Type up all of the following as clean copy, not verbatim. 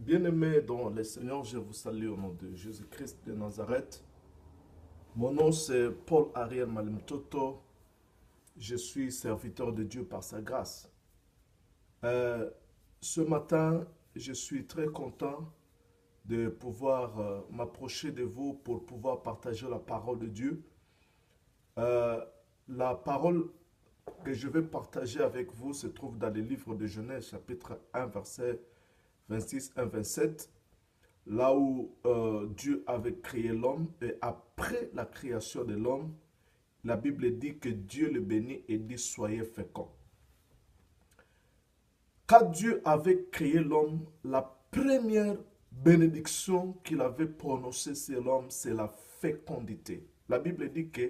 Bien-aimés dans le Seigneur, je vous salue au nom de Jésus-Christ de Nazareth. Mon nom c'est Paul Ariel Malimtoto. Je suis serviteur de Dieu par sa grâce. Ce matin, je suis très content de pouvoir m'approcher de vous pour pouvoir partager la parole de Dieu. La parole que je vais partager avec vous se trouve dans le livre de Genèse, chapitre 1, verset 26 à 27, là où Dieu avait créé l'homme, et après la création de l'homme, la Bible dit que Dieu le bénit et dit soyez féconds. Quand Dieu avait créé l'homme, la première bénédiction qu'il avait prononcée sur l'homme, c'est la fécondité. La Bible dit que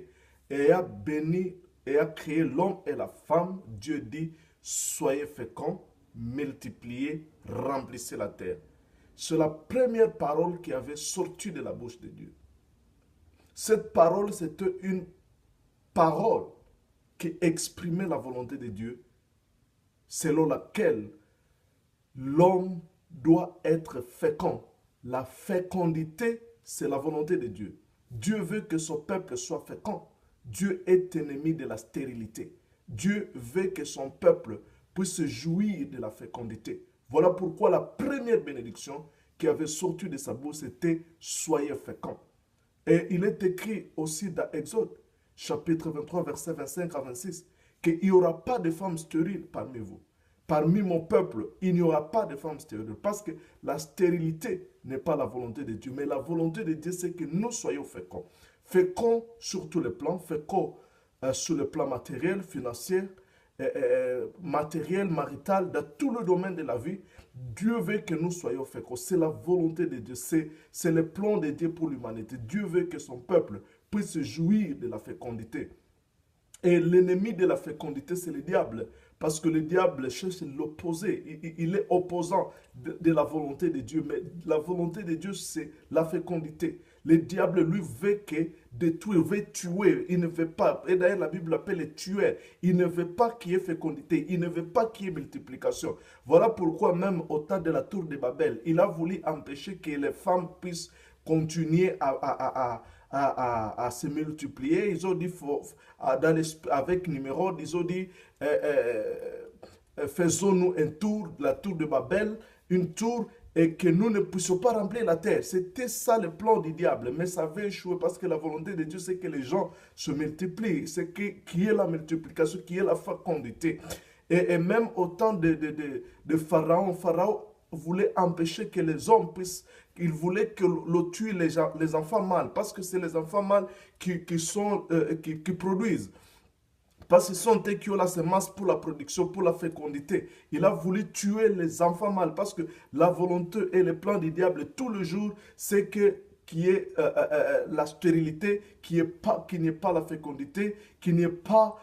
ayant béni, ayant créé l'homme et la femme, Dieu dit soyez féconds, multipliez, remplissez la terre. C'est la première parole qui avait sorti de la bouche de Dieu. Cette parole, c'était une parole qui exprimait la volonté de Dieu, selon laquelle l'homme doit être fécond. La fécondité, c'est la volonté de Dieu. Dieu veut que son peuple soit fécond. Dieu est ennemi de la stérilité. Dieu veut que son peuple puisse jouir de la fécondité. Voilà pourquoi la première bénédiction qui avait sorti de sa bouche, c'était « Soyez féconds ». Et il est écrit aussi dans Exode, chapitre 23, verset 25 à 26, qu'il n'y aura pas de femmes stériles parmi vous. Parmi mon peuple, il n'y aura pas de femmes stériles. Parce que la stérilité n'est pas la volonté de Dieu. Mais la volonté de Dieu, c'est que nous soyons féconds. Féconds sur tous les plans. Féconds sur le plan matériel, financier, matériel, marital, dans tout le domaine de la vie. Dieu veut que nous soyons féconds. C'est la volonté de Dieu. C'est le plan de Dieu pour l'humanité. Dieu veut que son peuple puisse jouir de la fécondité. Et l'ennemi de la fécondité, c'est le diable. Parce que le diable cherche l'opposé. Il est opposant de la volonté de Dieu. Mais la volonté de Dieu, c'est la fécondité. Le diable, lui, veut que détruire, veut tuer. Il ne veut pas. Et d'ailleurs, la Bible l'appelle le tueur. Il ne veut pas qu'il y ait fécondité. Il ne veut pas qu'il y ait multiplication. Voilà pourquoi même au temps de la tour de Babel, il a voulu empêcher que les femmes puissent continuer à se multiplier. Ils ont dit, avec numéro, ils ont dit, faisons-nous un tour, la tour de Babel, une tour, et que nous ne puissions pas remplir la terre. C'était ça le plan du diable, mais ça avait échoué parce que la volonté de Dieu, c'est que les gens se multiplient, c'est qu'il y ait la multiplication, qu'il y ait la fécondité. Et même au temps de Pharaon, Pharaon voulait empêcher que les hommes puissent, il voulait que l'on tue les enfants mâles, parce que c'est les enfants mâles qui produisent. Parce qu'ils sont eux qui ont la semence pour la production, pour la fécondité. Il a voulu tuer les enfants mâles, parce que la volonté et le plan du diable tout le jour, c'est que qu'il y ait la stérilité, qu'il n'y ait pas la fécondité, qu'il n'y ait pas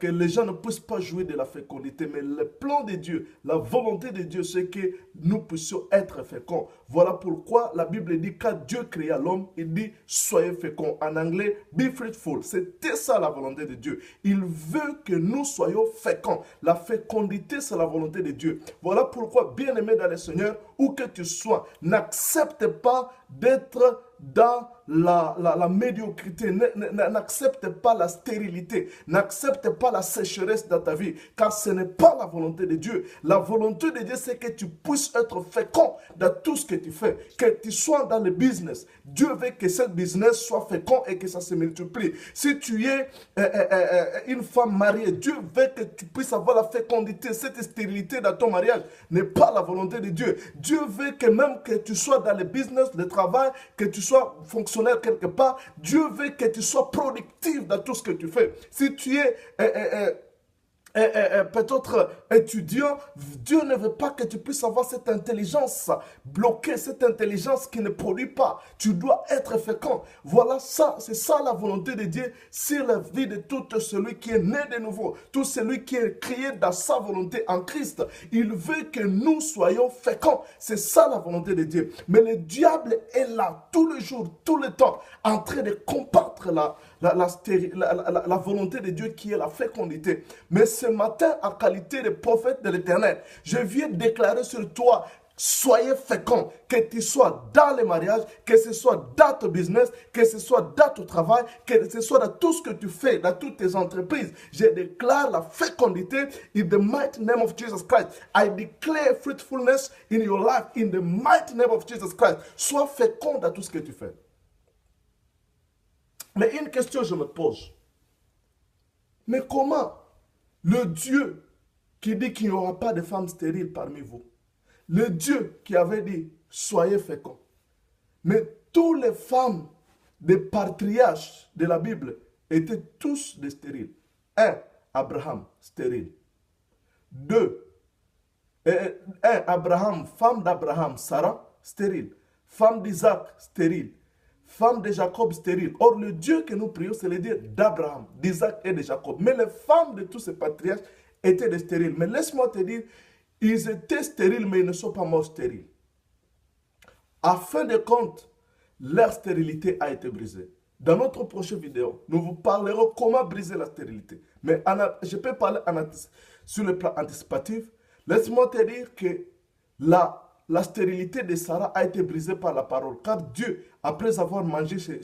que les gens ne puissent pas jouer de la fécondité. Mais le plan de Dieu, la volonté de Dieu, c'est que nous puissions être féconds. Voilà pourquoi la Bible dit, quand Dieu créa l'homme, il dit, soyez féconds. En anglais, be fruitful. C'était ça la volonté de Dieu. Il veut que nous soyons féconds. La fécondité, c'est la volonté de Dieu. Voilà pourquoi, bien-aimé dans le Seigneur, où que tu sois, n'accepte pas d'être dans la médiocrité, n'accepte pas la stérilité, n'accepte pas la sécheresse dans ta vie, car ce n'est pas la volonté de Dieu. La volonté de Dieu, c'est que tu puisses être fécond dans tout ce que tu fais, que tu sois dans le business. Dieu veut que ce business soit fécond et que ça se multiplie. Si tu es une femme mariée, Dieu veut que tu puisses avoir la fécondité. Cette stérilité dans ton mariage n'est pas la volonté de Dieu. Dieu veut que même que tu sois dans le business, le travail, que tu sois fonctionnaire quelque part, Dieu veut que tu sois productif dans tout ce que tu fais. Si tu es peut-être étudiant, Dieu ne veut pas que tu puisses avoir cette intelligence bloquée, cette intelligence qui ne produit pas. Tu dois être fécond. Voilà ça, c'est ça la volonté de Dieu sur la vie de tout celui qui est né de nouveau, tout celui qui est créé dans sa volonté en Christ. Il veut que nous soyons féconds. C'est ça la volonté de Dieu. Mais le diable est là tout le jour, tout le temps, en train de combattre la volonté de Dieu qui est la fécondité. Mais ce matin, en qualité de prophète de l'Éternel, je viens déclarer sur toi Soyez féconds, que tu sois dans les mariages, que ce soit dans ton business, que ce soit dans ton travail, que ce soit dans tout ce que tu fais, dans toutes tes entreprises. Je déclare la fécondité in the mighty name of Jesus Christ. I declare fruitfulness in your life in the mighty name of Jesus Christ. Sois fécond dans tout ce que tu fais. Mais une question je me pose. Mais comment le Dieu qui dit qu'il n'y aura pas de femmes stériles parmi vous, le Dieu qui avait dit soyez féconds, mais toutes les femmes des patriarches de la Bible étaient tous des stériles. 1. Abraham, stérile. 2. Abraham, femme d'Abraham, Sarah, stérile. Femme d'Isaac, stérile. Femme de Jacob, stérile. Or, le Dieu que nous prions, c'est le Dieu d'Abraham, d'Isaac et de Jacob. Mais les femmes de tous ces patriarches étaient des stériles. Mais laisse-moi te dire, ils étaient stériles, mais ils ne sont pas morts stériles. À fin de compte, leur stérilité a été brisée. Dans notre prochaine vidéo, nous vous parlerons comment briser la stérilité. Mais je peux parler sur le plan anticipatif. Laisse-moi te dire que la stérilité de Sarah a été brisée par la parole. Car Dieu, après avoir mangé chez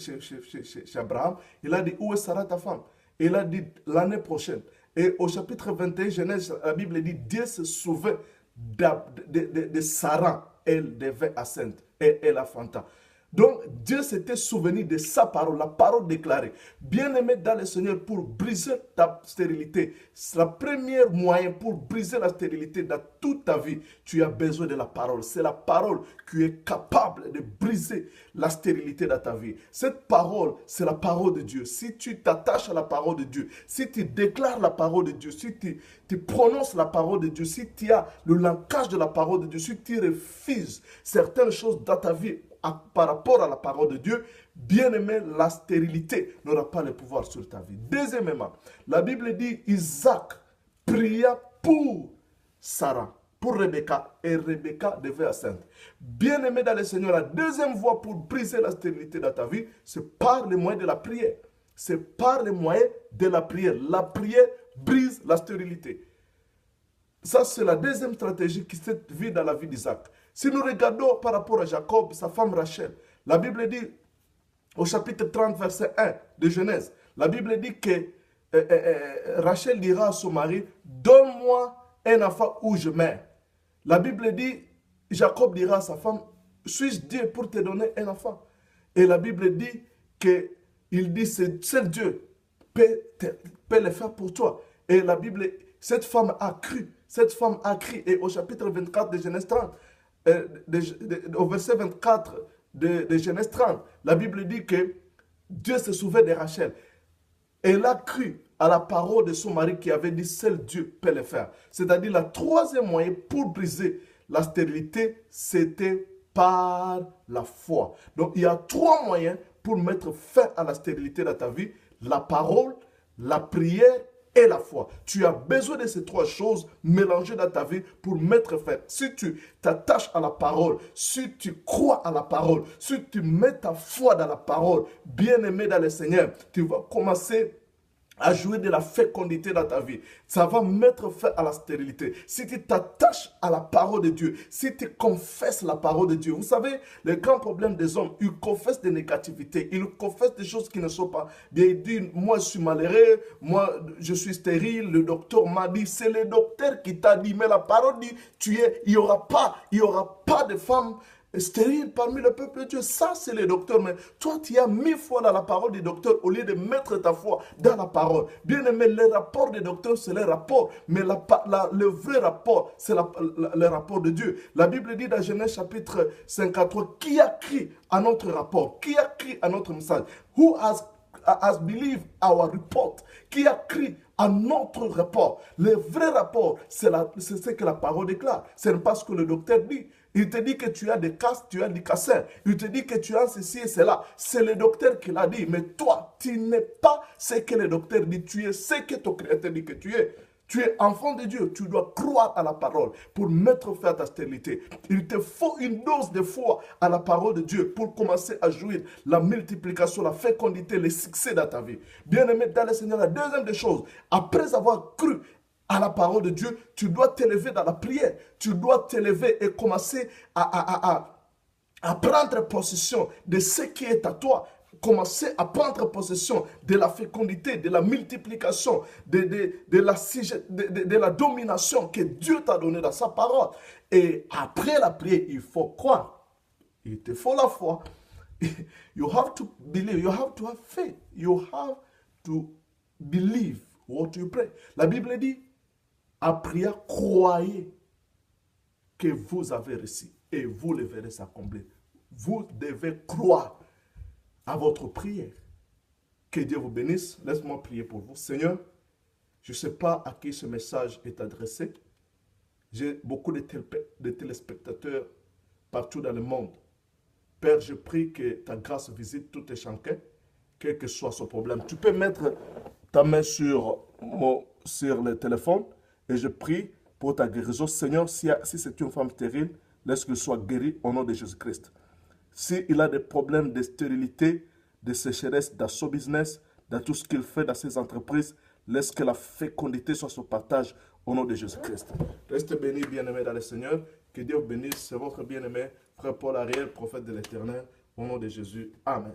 Abraham, il a dit, où est Sarah ta femme? Et il a dit, l'année prochaine. Et au chapitre 21, Genèse, la Bible dit, Dieu se souvint de Sarah. Elle devait enceinte et elle enfanta. Donc, Dieu s'était souvenu de sa parole, la parole déclarée. Bien-aimé dans le Seigneur, pour briser ta stérilité, c'est le premier moyen pour briser la stérilité dans toute ta vie. Tu as besoin de la parole. C'est la parole qui est capable de briser la stérilité dans ta vie. Cette parole, c'est la parole de Dieu. Si tu t'attaches à la parole de Dieu, si tu déclares la parole de Dieu, si tu prononces la parole de Dieu, si tu as le langage de la parole de Dieu, si tu refuses certaines choses dans ta vie, par rapport à la parole de Dieu, bien-aimé, la stérilité n'aura pas le pouvoir sur ta vie. Deuxièmement, la Bible dit Isaac pria pour Sarah, pour Rebecca, et Rebecca devait enceinte. Bien-aimé dans le Seigneur, la deuxième voie pour briser la stérilité dans ta vie, c'est par le moyen de la prière. C'est par le moyen de la prière. La prière brise la stérilité. Ça, c'est la deuxième stratégie qui s'est vue dans la vie d'Isaac. Si nous regardons par rapport à Jacob, sa femme Rachel, la Bible dit, au chapitre 30, verset 1 de Genèse, la Bible dit que Rachel dira à son mari, donne-moi un enfant ou je meurs. La Bible dit, Jacob dira à sa femme, suis-je Dieu pour te donner un enfant? Et la Bible dit qu'il dit, seul Dieu peut le faire pour toi. Et la Bible, cette femme a cru, cette femme a crié. Et au chapitre 24 de Genèse 30, au verset 24 de Genèse 30, la Bible dit que Dieu se souvient de Rachel. Elle a cru à la parole de son mari qui avait dit seul Dieu peut le faire. C'est-à-dire la troisième moyen pour briser la stérilité, c'était par la foi. Donc il y a trois moyens pour mettre fin à la stérilité dans ta vie: la parole, la prière et la foi. Tu as besoin de ces trois choses mélangées dans ta vie pour mettre fin. Si tu t'attaches à la parole, si tu crois à la parole, si tu mets ta foi dans la parole, bien-aimé dans le Seigneur, tu vas commencer à jouer de la fécondité dans ta vie. Ça va mettre fin à la stérilité. Si tu t'attaches à la parole de Dieu, si tu confesses la parole de Dieu. Vous savez, le grand problème des hommes, ils confessent des négativités, ils confessent des choses qui ne sont pas bien. Ils disent, moi je suis malheureux, moi je suis stérile, le docteur m'a dit, c'est le docteur qui t'a dit, mais la parole dit, il n'y aura pas de femme stérile parmi le peuple de Dieu. Ça, c'est le docteur. Mais toi, tu as mis foi dans la parole du docteur au lieu de mettre ta foi dans la parole. Bien aimé, le rapport des docteurs, c'est le rapport. Mais le vrai rapport, c'est le rapport de Dieu. La Bible dit dans Genèse chapitre 53, qui a crié à notre rapport? Qui a crié à notre message? Who has believed our report? Qui a crié à notre rapport? Le vrai rapport, c'est ce que la parole déclare. Ce n'est pas ce que le docteur dit. Il te dit que tu as des casses, tu as des cancers. Il te dit que tu as ceci et cela. C'est le docteur qui l'a dit. Mais toi, tu n'es pas ce que le docteur dit. Tu es ce que ton créateur dit que tu es. Tu es enfant de Dieu. Tu dois croire à la parole pour mettre fin à ta stérilité. Il te faut une dose de foi à la parole de Dieu pour commencer à jouir la multiplication, la fécondité, le succès dans ta vie. Bien-aimé dans le Seigneur, la deuxième des choses, après avoir cru à la parole de Dieu, tu dois t'élever dans la prière. Tu dois t'élever et commencer à prendre possession de ce qui est à toi. Commencer à prendre possession de la fécondité, de la multiplication, de la domination que Dieu t'a donnée dans sa parole. Et après la prière, il faut croire. Il te faut la foi. You have to believe. You have to have faith. You have to believe what you pray. La Bible dit, à prière, croyez que vous avez reçu et vous le verrez s'accomplir. Vous devez croire à votre prière. Que Dieu vous bénisse. Laisse-moi prier pour vous. Seigneur, je ne sais pas à qui ce message est adressé. J'ai beaucoup de téléspectateurs partout dans le monde. Père, je prie que ta grâce visite tout échancré, quel que soit son problème. Tu peux mettre ta main sur le téléphone et je prie pour ta guérison. Seigneur, si c'est une femme stérile, laisse qu'elle soit guérie au nom de Jésus-Christ. S'il a des problèmes de stérilité, de sécheresse, dans son business, dans tout ce qu'il fait dans ses entreprises, laisse que la fécondité soit son partage au nom de Jésus-Christ. Restez bénis, bien-aimés dans le Seigneur. Que Dieu vous bénisse. C'est votre bien-aimé, frère Paul Ariel, prophète de l'Éternel, au nom de Jésus. Amen.